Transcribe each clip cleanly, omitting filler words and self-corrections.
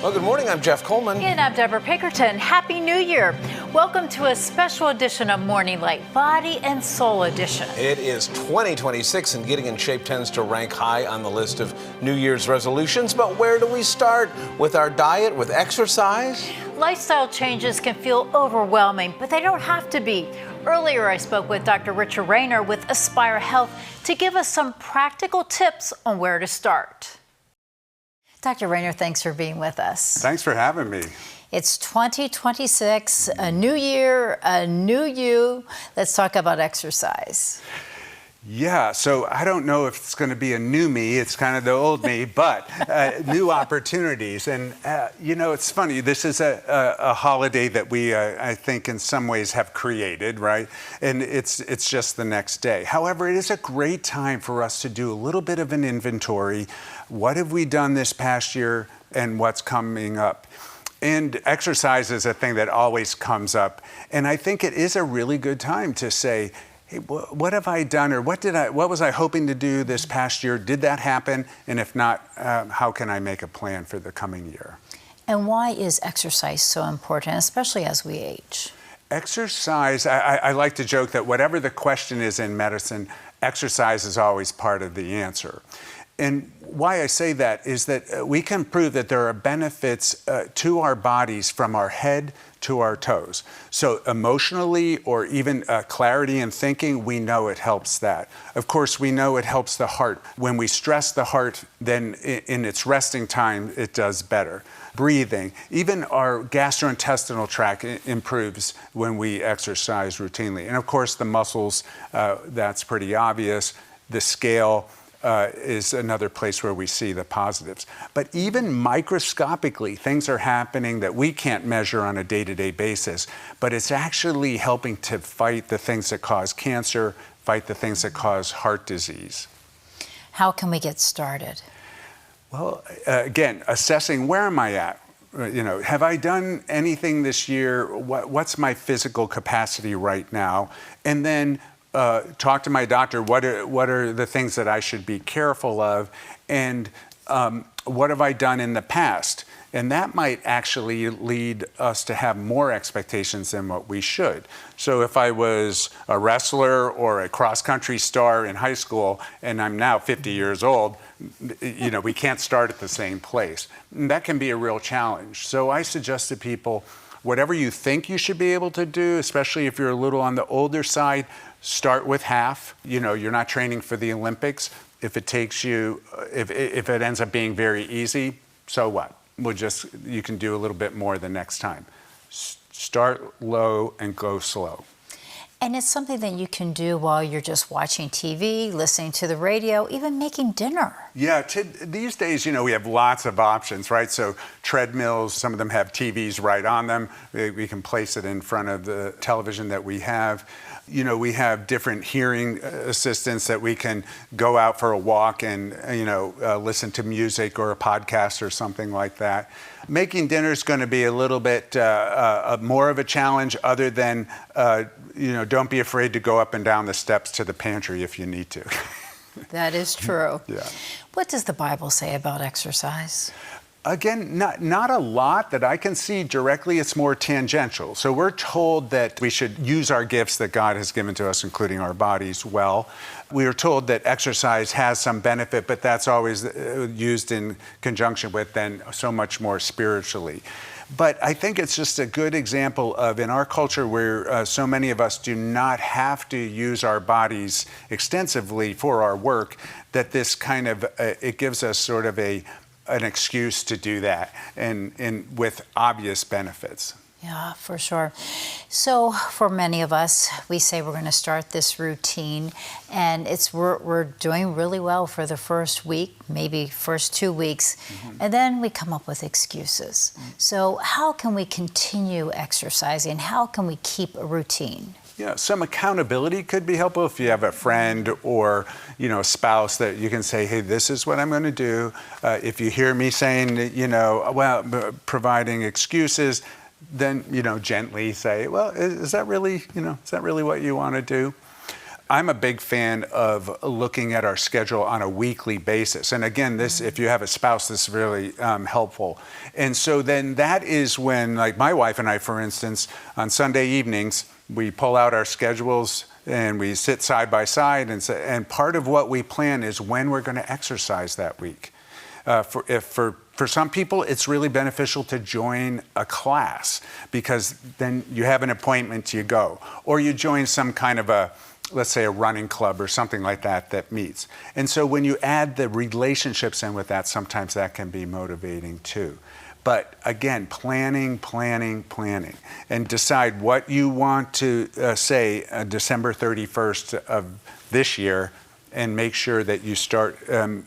Well, good morning. I'm Jeff Coleman. And I'm Debra Pickerton. Happy New Year. Welcome to a special edition of Morning Light, Body and Soul Edition. It is 2026 and getting in shape tends to rank high on the list of New Year's resolutions. But where do we start? With our diet, with exercise? Lifestyle changes can feel overwhelming, but they don't have to be. Earlier, I spoke with Dr. Richard Rayner with Aspire Health to give us some practical tips on where to start. Dr. Rayner, thanks for being with us. Thanks for having me. It's 2026, a new year, a new you. Let's talk about exercise. Yeah, so I don't know if it's going to be a new me, it's kind of the old me, but new opportunities. And, you know, it's funny, this is a holiday that we, I think, in some ways have created, right? And it's just the next day. However, it is a great time for us to do a little bit of an inventory. What have we done this past year and what's coming up? And exercise is a thing that always comes up. And I think it is a really good time to say, hey, what have I done, or what was I hoping to do this past year? Did that happen? And if not, how can I make a plan for the coming year? And why is exercise so important, especially as we age? Exercise, I like to joke that whatever the question is in medicine, exercise is always part of the answer. And why I say that is that we can prove that there are benefits to our bodies from our head to our toes. So emotionally, or even clarity in thinking, we know it helps that. Of course, we know it helps the heart. When we stress the heart, then in its resting time, it does better. Breathing, even our gastrointestinal tract improves when we exercise routinely. And of course, the muscles, that's pretty obvious. The scale, is another place where we see the positives. But even microscopically, things are happening that we can't measure on a day-to-day basis, but it's actually helping to fight the things that cause cancer, fight the things that cause heart disease. How can we get started? Well, again, assessing where am I at? You know, have I done anything this year? What's my physical capacity right now? And then talk to my doctor, what are the things that I should be careful of, and what have I done in the past? And that might actually lead us to have more expectations than what we should. So if I was a wrestler or a cross-country star in high school and I'm now 50 years old, you know, we can't start at the same place. And that can be a real challenge. So I suggest to people, whatever you think you should be able to do, especially if you're a little on the older side, start with half. You know, you're not training for the Olympics. If it takes you, if it ends up being very easy, so what? You can do a little bit more the next time. Start low and go slow. And it's something that you can do while you're just watching TV, listening to the radio, even making dinner. Yeah, these days, you know, we have lots of options, right? So treadmills, some of them have TVs right on them. We can place it in front of the television that we have. You know, we have different hearing assistants that we can go out for a walk and, you know, listen to music or a podcast or something like that. Making dinner is going to be a little bit more of a challenge, other than, you know, don't be afraid to go up and down the steps to the pantry if you need to. That is true. Yeah. What does the Bible say about exercise? Again, not a lot that I can see directly. It's more tangential. So we're told that we should use our gifts that God has given to us, including our bodies, well. We are told that exercise has some benefit, but that's always used in conjunction with then so much more spiritually. But I think it's just a good example of, in our culture where so many of us do not have to use our bodies extensively for our work, that this kind of, it gives us sort of an excuse to do that, and with obvious benefits. Yeah, for sure. So for many of us, we say we're going to start this routine, and we're doing really well for the first week, maybe first 2 weeks, and then we come up with excuses. So how can we continue exercising? How can we keep a routine? Yeah, some accountability could be helpful if you have a friend or, you know, a spouse that you can say, hey, this is what I'm going to do. If you hear me saying, you know, well, providing excuses, then, you know, gently say, well, is that really, you know, is that really what you want to do? I'm a big fan of looking at our schedule on a weekly basis. And again, this, if you have a spouse, this is really helpful. And so then that is when, like my wife and I, for instance, on Sunday evenings, we pull out our schedules and we sit side by side and say, and part of what we plan is when we're going to exercise that week. For some people, it's really beneficial to join a class because then you have an appointment, you go. Or you join some kind of a, let's say a running club or something like that that meets. And so when you add the relationships in with that, sometimes that can be motivating too. But again, planning, and decide what you want to say December 31st of this year, and make sure that you start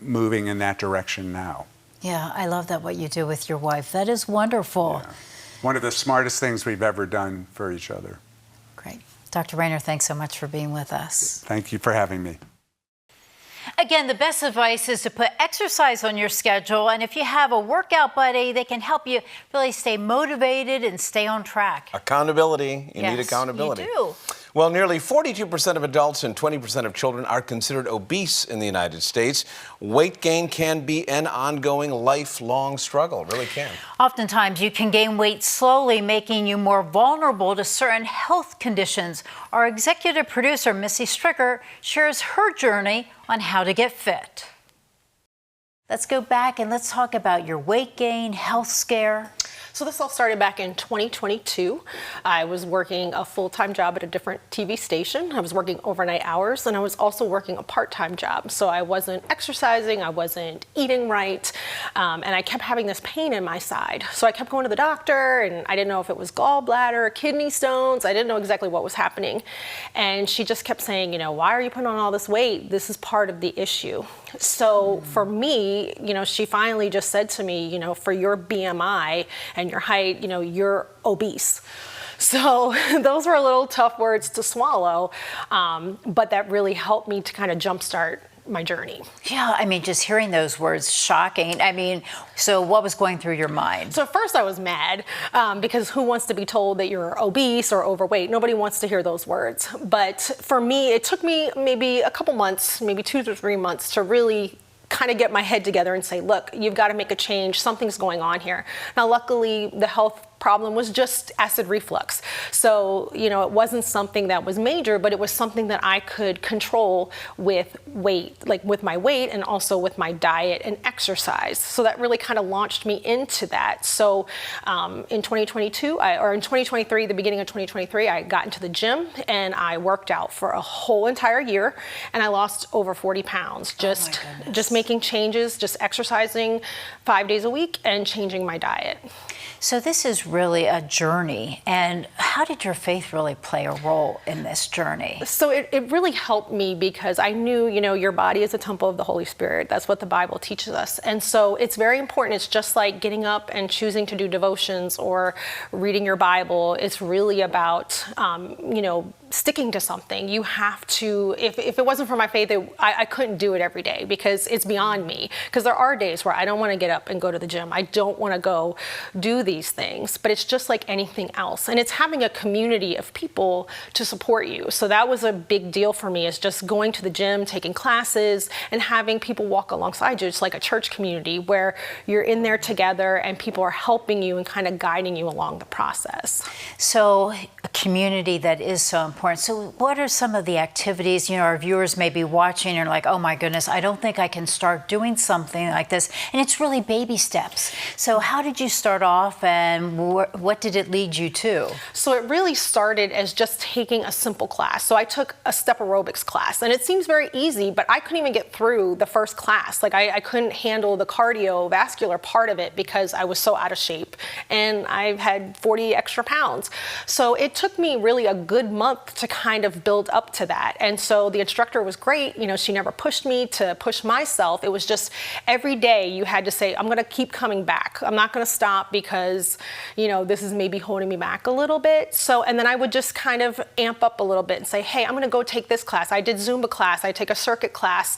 moving in that direction now. Yeah, I love that, what you do with your wife. That is wonderful. Yeah. One of the smartest things we've ever done for each other. Great. Dr. Rayner, thanks so much for being with us. Thank you for having me. Again, the best advice is to put exercise on your schedule, and if you have a workout buddy, they can help you really stay motivated and stay on track. Accountability. You need accountability. You do. Well, nearly 42% of adults and 20% of children are considered obese in the United States. Weight gain can be an ongoing, lifelong struggle. It really can. Oftentimes, you can gain weight slowly, making you more vulnerable to certain health conditions. Our executive producer, Missy Stricker, shares her journey on how to get fit. Let's go back and let's talk about your weight gain, health scare. So this all started back in 2022. I was working a full-time job at a different TV station. I was working overnight hours, and I was also working a part-time job. So I wasn't exercising, I wasn't eating right, and I kept having this pain in my side. So I kept going to the doctor, and I didn't know if it was gallbladder, kidney stones. I didn't know exactly what was happening. And she just kept saying, why are you putting on all this weight? This is part of the issue. So for me, she finally just said to me, for your BMI and your height, you're obese. So those were a little tough words to swallow, but that really helped me to kind of jumpstart my journey. Yeah, just hearing those words, shocking. So what was going through your mind? So at first I was mad because who wants to be told that you're obese or overweight? Nobody wants to hear those words. But for me, it took me maybe a couple months, maybe 2 to 3 months to really kind of get my head together and say, look, you've got to make a change. Something's going on here. Now, luckily, the health problem was just acid reflux. So, it wasn't something that was major, but it was something that I could control with weight, like with my weight and also with my diet and exercise. So that really kind of launched me into that. So in 2022, in 2023, the beginning of 2023, I got into the gym and I worked out for a whole entire year, and I lost over 40 pounds, just making changes, just exercising 5 days a week and changing my diet. So this is really a journey. And how did your faith really play a role in this journey? So it really helped me because I knew, your body is a temple of the Holy Spirit. That's what the Bible teaches us. And so it's very important. It's just like getting up and choosing to do devotions or reading your Bible. It's really about, sticking to something. You have to, if it wasn't for my faith, I couldn't do it every day because it's beyond me. Because there are days where I don't want to get up and go to the gym. I don't want to go do these things, but it's just like anything else. And it's having a community of people to support you. So that was a big deal for me, is just going to the gym, taking classes, and having people walk alongside you. It's like a church community where you're in there together and people are helping you and kind of guiding you along the process. So a community that is so important. So what are some of the activities, our viewers may be watching and are like, oh my goodness, I don't think I can start doing something like this. And it's really baby steps. So how did you start off, and what did it lead you to? So it really started as just taking a simple class. So I took a step aerobics class, and it seems very easy, but I couldn't even get through the first class. Like I couldn't handle the cardiovascular part of it because I was so out of shape, and I've had 40 extra pounds. So it took me really a good month to kind of build up to that. And so the instructor was great. She never pushed me to push myself. It was just every day you had to say, I'm going to keep coming back. I'm not going to stop because, this is maybe holding me back a little bit. So, and then I would just kind of amp up a little bit and say, hey, I'm going to go take this class. I did Zumba class. I take a circuit class,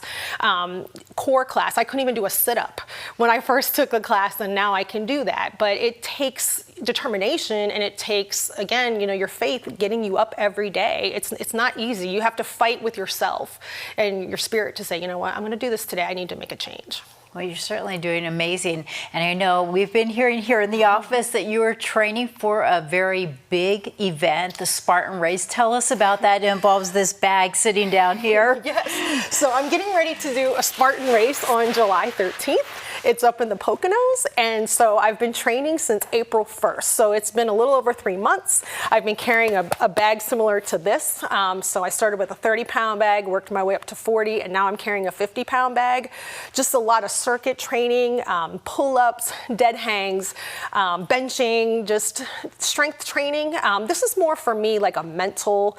core class. I couldn't even do a sit-up when I first took a class, and now I can do that. But it takes determination, and it takes, again, your faith getting you up every day day. It's not easy. You have to fight with yourself and your spirit to say, you know what, I'm going to do this today. I need to make a change. Well, you're certainly doing amazing. And I know we've been hearing here in the office that you are training for a very big event, the Spartan Race. Tell us about that. It involves this bag sitting down here. Yes. So I'm getting ready to do a Spartan Race on July 13th. It's up in the Poconos, and so I've been training since April 1st. So it's been a little over 3 months. I've been carrying a bag similar to this. So I started with a 30-pound bag, worked my way up to 40, and now I'm carrying a 50-pound bag. Just a lot of circuit training, pull-ups, dead hangs, benching, just strength training. This is more for me like a mental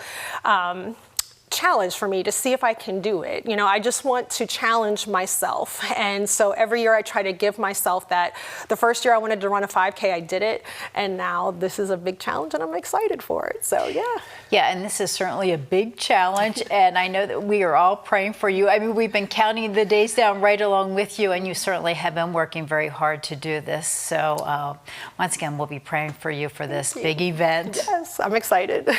challenge for me to see if I can do it. You know, I just want to challenge myself. And so every year I try to give myself that. The first year I wanted to run a 5K, I did it. And now this is a big challenge and I'm excited for it. So yeah. Yeah, and this is certainly a big challenge. And I know that we are all praying for you. I mean, we've been counting the days down right along with you, and you certainly have been working very hard to do this. So once again, we'll be praying for you for this big event. Yes, I'm excited.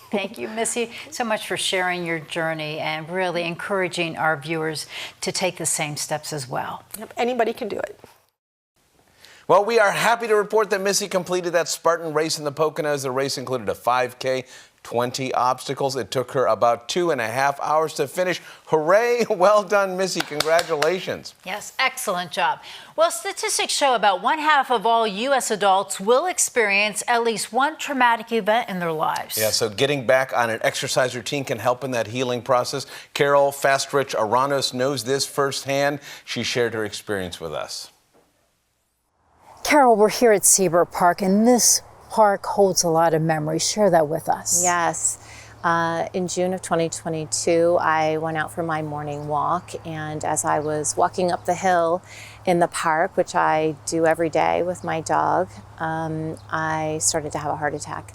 Thank you, Missy, so much for sharing your journey and really encouraging our viewers to take the same steps as well. Yep, anybody can do it. Well, we are happy to report that Missy completed that Spartan race in the Poconos. The race included a 5K, 20 obstacles. It took her about 2.5 hours to finish. Hooray! Well done, Missy. Congratulations. Yes, excellent job. Well, statistics show about 1/2 of all U.S. adults will experience at least one traumatic event in their lives. Yeah, so getting back on an exercise routine can help in that healing process. Carol Fastrich Aranos knows this firsthand. She shared her experience with us. Carol, we're here at Seabrook Park, and this park holds a lot of memories. Share that with us. Yes. In June of 2022, I went out for my morning walk, and as I was walking up the hill in the park, which I do every day with my dog, I started to have a heart attack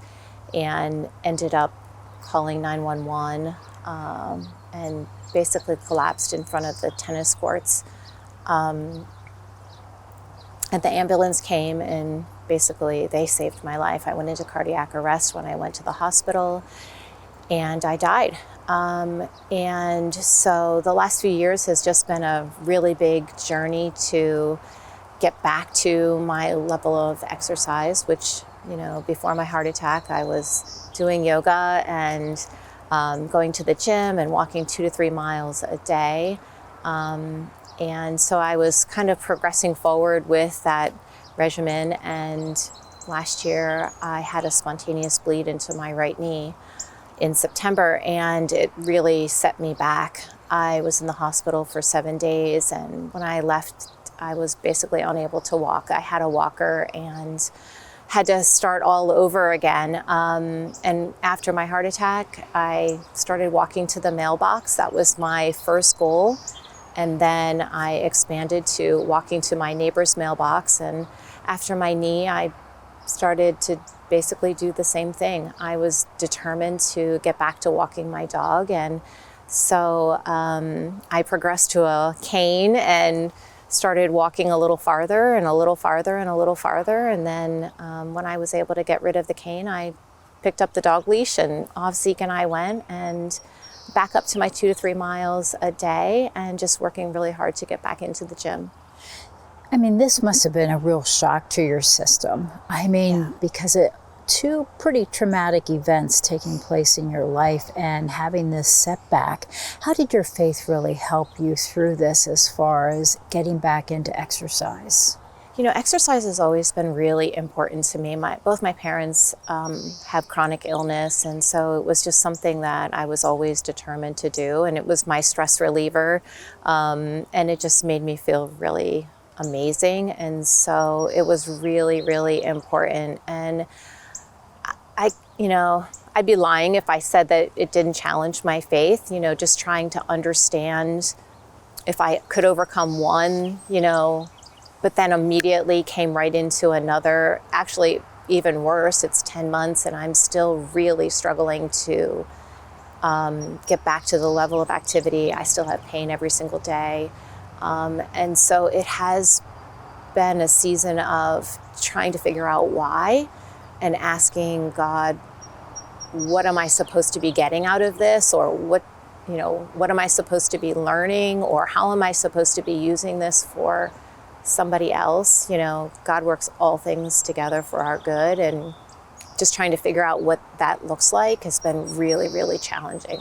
and ended up calling 911 and basically collapsed in front of the tennis courts. And the ambulance came and basically they saved my life. I went into cardiac arrest when I went to the hospital and I died. And so the last few years has just been a really big journey to get back to my level of exercise, which, you know, before my heart attack, I was doing yoga and going to the gym and walking 2 to 3 miles a day. And so I was kind of progressing forward with that regimen, and last year I had a spontaneous bleed into my right knee in September, and it really set me back. I was in the hospital for 7 days, and when I left, I was basically unable to walk. I had a walker and had to start all over again. And after my heart attack, I started walking to the mailbox. That was my first goal. And then I expanded to walking to my neighbor's mailbox. And after my knee, I started to basically do the same thing. I was determined to get back to walking my dog. And so I progressed to a cane and started walking a little farther and a little farther and a little farther. And then when I was able to get rid of the cane, I picked up the dog leash and off Zeke and I went, and back up to my 2 to 3 miles a day and just working really hard to get back into the gym. I mean, this must have been a real shock to your system. I mean, because two pretty traumatic events taking place in your life and having this setback. How did your faith really help you through this as far as getting back into exercise? You know, exercise has always been really important to me. Both my parents have chronic illness, and so it was just something that I was always determined to do, and it was my stress reliever, and it just made me feel really amazing, and so it was really, really important. And I'd be lying if I said that it didn't challenge my faith, just trying to understand if I could overcome one, but then immediately came right into another. Actually, even worse, it's 10 months and I'm still really struggling to get back to the level of activity. I still have pain every single day. And so it has been a season of trying to figure out why and asking God, what am I supposed to be getting out of this, or what am I supposed to be learning, or how am I supposed to be using this for somebody else? God works all things together for our good, and just trying to figure out what that looks like has been really, really challenging.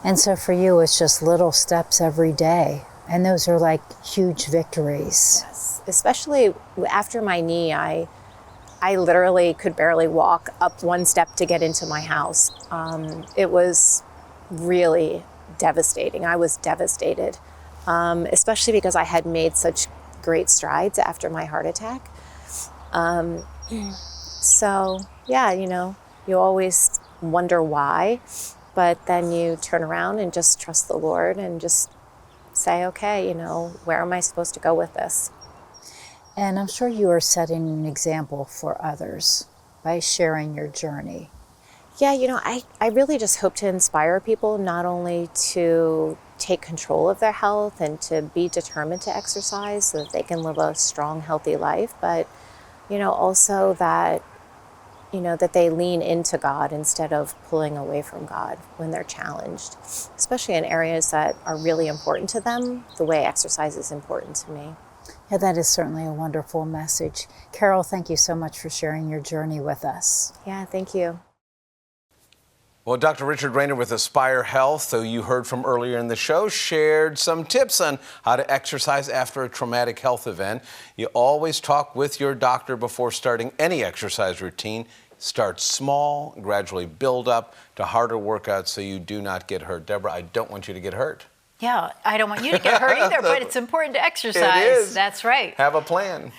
And so for you, it's just little steps every day. And those are like huge victories. Yes, especially after my knee, I literally could barely walk up one step to get into my house. It was really devastating. I was devastated, especially because I had made such great strides after my heart attack. So yeah, you always wonder why, but then you turn around and just trust the Lord and just say, okay, where am I supposed to go with this? And I'm sure you are setting an example for others by sharing your journey. Yeah, I really just hope to inspire people not only to take control of their health and to be determined to exercise so that they can live a strong, healthy life, but, also that, that they lean into God instead of pulling away from God when they're challenged, especially in areas that are really important to them, the way exercise is important to me. Yeah, that is certainly a wonderful message. Carol, thank you so much for sharing your journey with us. Yeah, thank you. Well, Dr. Richard Rayner with Aspire Health, who you heard from earlier in the show, shared some tips on how to exercise after a traumatic health event. You always talk with your doctor before starting any exercise routine. Start small, gradually build up to harder workouts so you do not get hurt. Debra, I don't want you to get hurt. Yeah, I don't want you to get hurt either, but it's important to exercise. It is. That's right. Have a plan.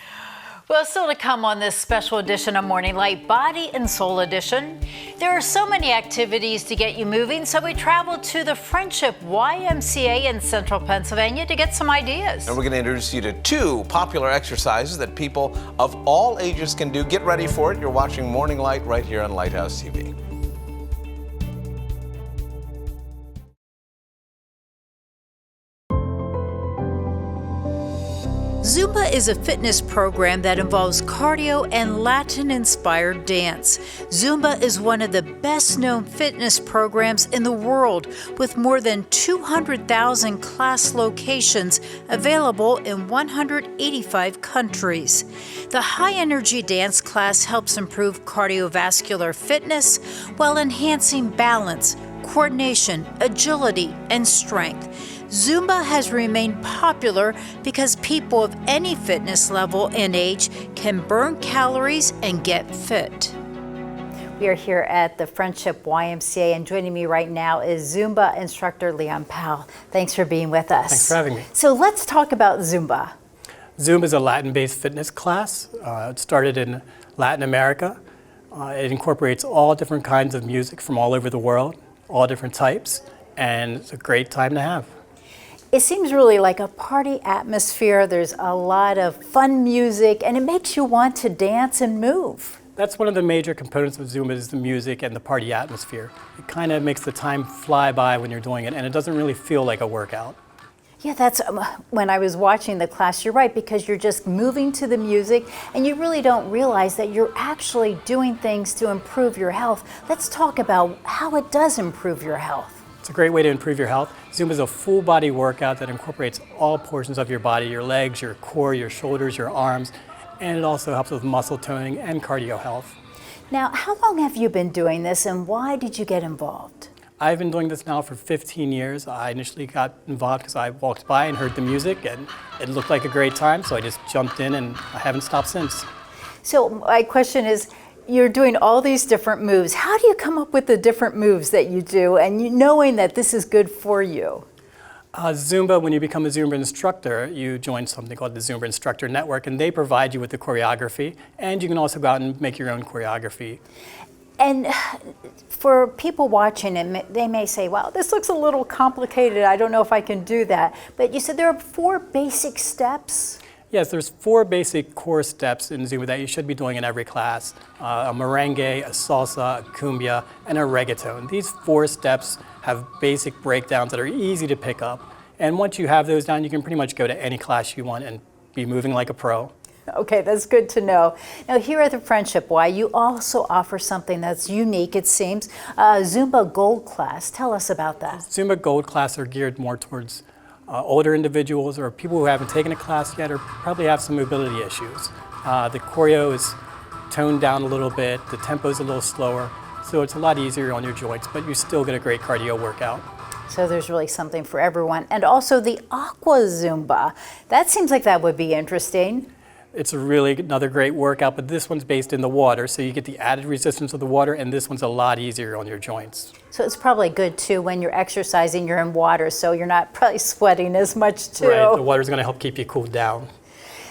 Well, still to come on this special edition of Morning Light, Body and Soul Edition. There are so many activities to get you moving, so we traveled to the Friendship YMCA in Central Pennsylvania to get some ideas. And we're going to introduce you to 2 popular exercises that people of all ages can do. Get ready for it. You're watching Morning Light right here on Lighthouse TV. Zumba is a fitness program that involves cardio and Latin-inspired dance. Zumba is one of the best-known fitness programs in the world, with more than 200,000 class locations available in 185 countries. The high-energy dance class helps improve cardiovascular fitness while enhancing balance, coordination, agility, and strength. Zumba has remained popular because people of any fitness level and age can burn calories and get fit. We are here at the Friendship YMCA, and joining me right now is Zumba instructor Leon Powell. Thanks for being with us. Thanks for having me. So let's talk about Zumba. Zumba is a Latin-based fitness class. It started in Latin America. It incorporates all different kinds of music from all over the world, all different types, and it's a great time to have. It seems really like a party atmosphere. There's a lot of fun music, and it makes you want to dance and move. That's one of the major components of Zumba is the music and the party atmosphere. It kind of makes the time fly by when you're doing it, and it doesn't really feel like a workout. Yeah, that's when I was watching the class, you're right, because you're just moving to the music and you really don't realize that you're actually doing things to improve your health. Let's talk about how it does improve your health. It's a great way to improve your health. Zumba is a full body workout that incorporates all portions of your body, your legs, your core, your shoulders, your arms, and it also helps with muscle toning and cardio health. Now, how long have you been doing this and why did you get involved? I've been doing this now for 15 years. I initially got involved because I walked by and heard the music and it looked like a great time, so I just jumped in and I haven't stopped since. So my question is, you're doing all these different moves. How do you come up with the different moves that you do and knowing that this is good for you? Zumba, when you become a Zumba instructor, you join something called the Zumba Instructor Network, and they provide you with the choreography, and you can also go out and make your own choreography. And for people watching, and they may say, wow, this looks a little complicated. I don't know if I can do that. But you said there are 4 basic steps? Yes, there's 4 basic core steps in Zumba that you should be doing in every class. A merengue, a salsa, a cumbia, and a reggaeton. These 4 steps have basic breakdowns that are easy to pick up. And once you have those down, you can pretty much go to any class you want and be moving like a pro. Okay, that's good to know. Now, here at the Friendship Y, you also offer something that's unique, it seems, Zumba Gold class. Tell us about that. Zumba Gold class are geared more towards older individuals or people who haven't taken a class yet or probably have some mobility issues. The choreo is toned down a little bit, the tempo is a little slower, so it's a lot easier on your joints, but you still get a great cardio workout. So there's really something for everyone. And also the Aqua Zumba. That seems like that would be interesting. It's really another great workout, but this one's based in the water, so you get the added resistance of the water, and this one's a lot easier on your joints. So it's probably good too when you're exercising, you're in water, so you're not probably sweating as much too. Right, the water's gonna help keep you cooled down.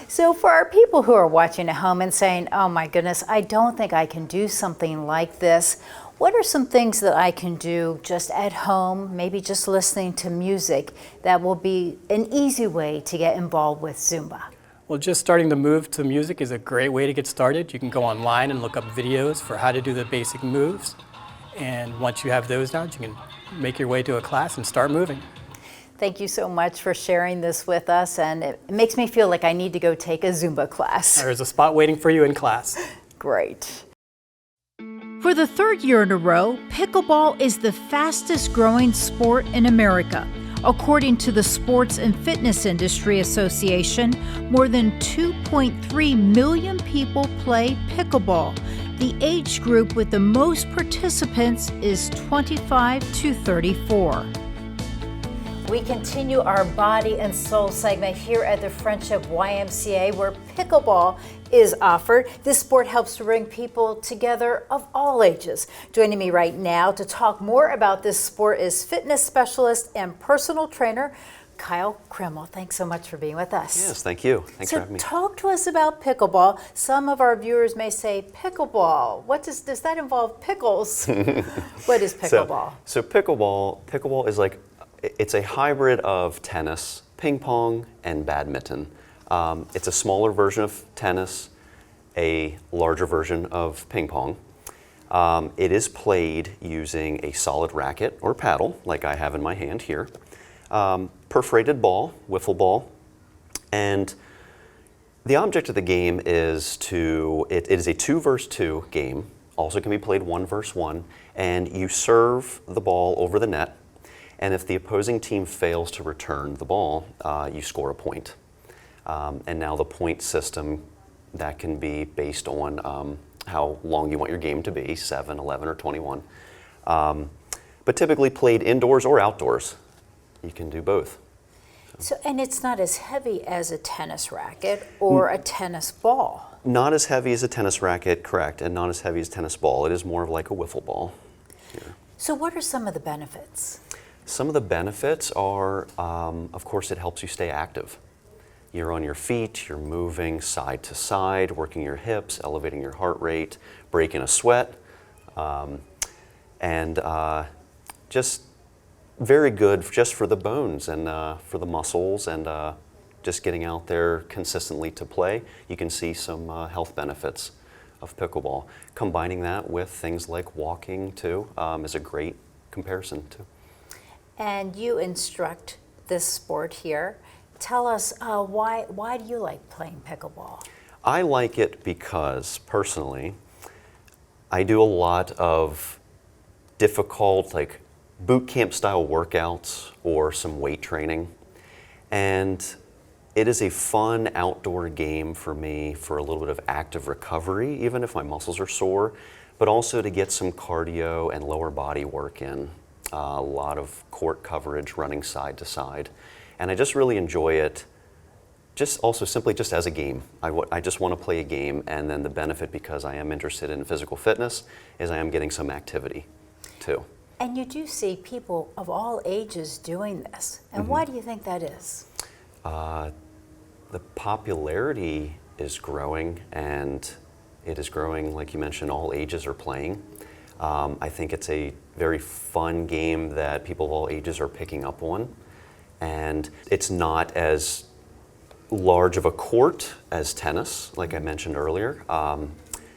So for our people who are watching at home and saying, oh my goodness, I don't think I can do something like this, what are some things that I can do just at home, maybe just listening to music, that will be an easy way to get involved with Zumba? Well, just starting to move to music is a great way to get started. You can go online and look up videos for how to do the basic moves. And once you have those down, you can make your way to a class and start moving. Thank you so much for sharing this with us, and it makes me feel like I need to go take a Zumba class. There's a spot waiting for you in class. Great. For the third year in a row, pickleball is the fastest growing sport in America. According to the Sports and Fitness Industry Association, more than 2.3 million people play pickleball. The age group with the most participants is 25 to 34. We continue our body and soul segment here at the Friendship YMCA, where pickleball is offered. This sport helps to bring people together of all ages. Joining me right now to talk more about this sport is fitness specialist and personal trainer Kyle Krimmel. Thanks so much for being with us. Yes, thank you. Thanks for having me. So talk to us about pickleball. Some of our viewers may say, pickleball, what does that involve pickles? What is pickleball? So pickleball is like, it's a hybrid of tennis, ping pong, and badminton. It's a smaller version of tennis, a larger version of ping pong. It is played using a solid racket or paddle, like I have in my hand here, perforated ball, wiffle ball, and the object of the game is it is a 2 versus 2 game, also can be played 1 versus 1, and you serve the ball over the net. And if the opposing team fails to return the ball, you score a point. And now the point system, that can be based on how long you want your game to be, 7, 11, or 21. But typically played indoors or outdoors. You can do both. So, and it's not as heavy as a tennis racket or a tennis ball. Not as heavy as a tennis racket, correct, and not as heavy as a tennis ball. It is more of like a wiffle ball. Yeah. So what are some of the benefits? Some of the benefits are, of course, it helps you stay active. You're on your feet, you're moving side to side, working your hips, elevating your heart rate, breaking a sweat, and just very good just for the bones and for the muscles, and just getting out there consistently to play. You can see some health benefits of pickleball. Combining that with things like walking too is a great comparison too. And you instruct this sport here. Tell us, why do you like playing pickleball? I like it because, personally, I do a lot of difficult, like boot camp style workouts or some weight training. And it is a fun outdoor game for me for a little bit of active recovery, even if my muscles are sore, but also to get some cardio and lower body work in. A lot of court coverage, running side to side. And I just really enjoy it, just also simply just as a game. I just want to play a game, and then the benefit, because I am interested in physical fitness, is I am getting some activity too. And you do see people of all ages doing this. And why do you think that is? The popularity is growing, and it is growing, like you mentioned, all ages are playing. I think it's a very fun game that people of all ages are picking up on. And it's not as large of a court as tennis, like I mentioned earlier.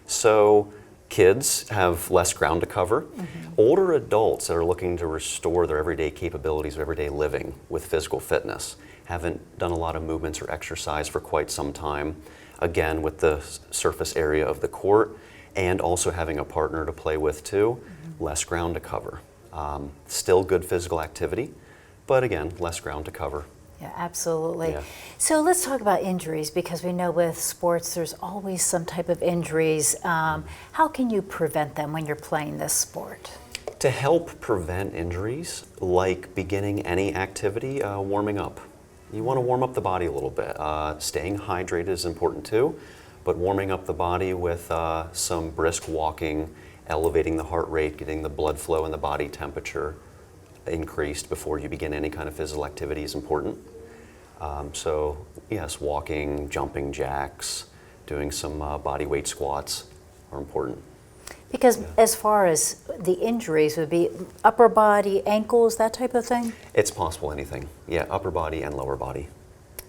So kids have less ground to cover. Older adults that are looking to restore their everyday capabilities of everyday living with physical fitness, haven't done a lot of movements or exercise for quite some time, again, with the surface area of the court and also having a partner to play with too, less ground to cover. Still good physical activity, but again, less ground to cover. Yeah, absolutely. Yeah. So let's talk about injuries, because we know with sports there's always some type of injuries. How can you prevent them when you're playing this sport? To help prevent injuries, like beginning any activity, warming up. You want to warm up the body a little bit. Staying hydrated is important too, but warming up the body with some brisk walking, elevating the heart rate, getting the blood flow and the body temperature increased before you begin any kind of physical activity is important. So yes, walking, jumping jacks, doing some body weight squats are important. Because as far as the injuries would be upper body, ankles, that type of thing? It's possible anything. Yeah, upper body and lower body.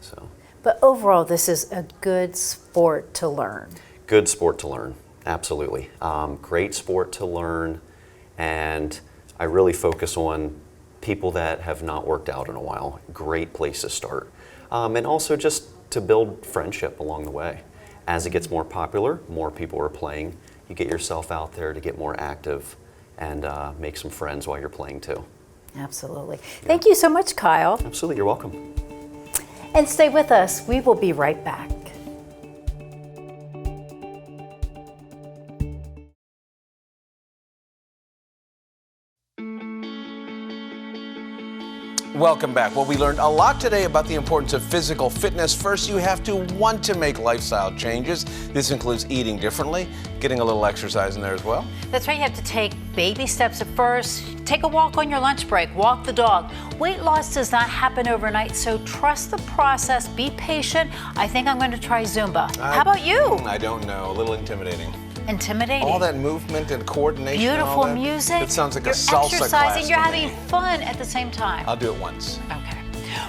So. But overall, this is a good sport to learn. Good sport to learn, absolutely. Great sport to learn, and I really focus on people that have not worked out in a while. Great place to start. And also just to build friendship along the way. As it gets more popular, more people are playing. You get yourself out there to get more active and make some friends while you're playing too. Absolutely. Thank you so much, Kyle. Absolutely, you're welcome. And stay with us. We will be right back. Welcome back. Well, we learned a lot today about the importance of physical fitness. First, you have to want to make lifestyle changes. This includes eating differently, getting a little exercise in there as well. That's right, you have to take baby steps at first. Take a walk on your lunch break, walk the dog. Weight loss does not happen overnight, so trust the process, be patient. I think I'm going to try Zumba. How about you? I don't know, a little intimidating. Intimidating. All that movement and coordination. Beautiful and all that. music. It sounds like you're a salsa exercising, class you're to having me. fun at the same time. I'll do it once. Okay.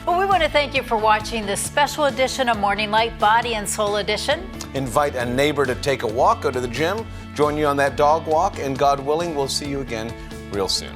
Well, we want to thank you for watching this special edition of Morning Light Body and Soul Edition. Invite a neighbor to take a walk, go to the gym, join you on that dog walk, and God willing, we'll see you again real soon.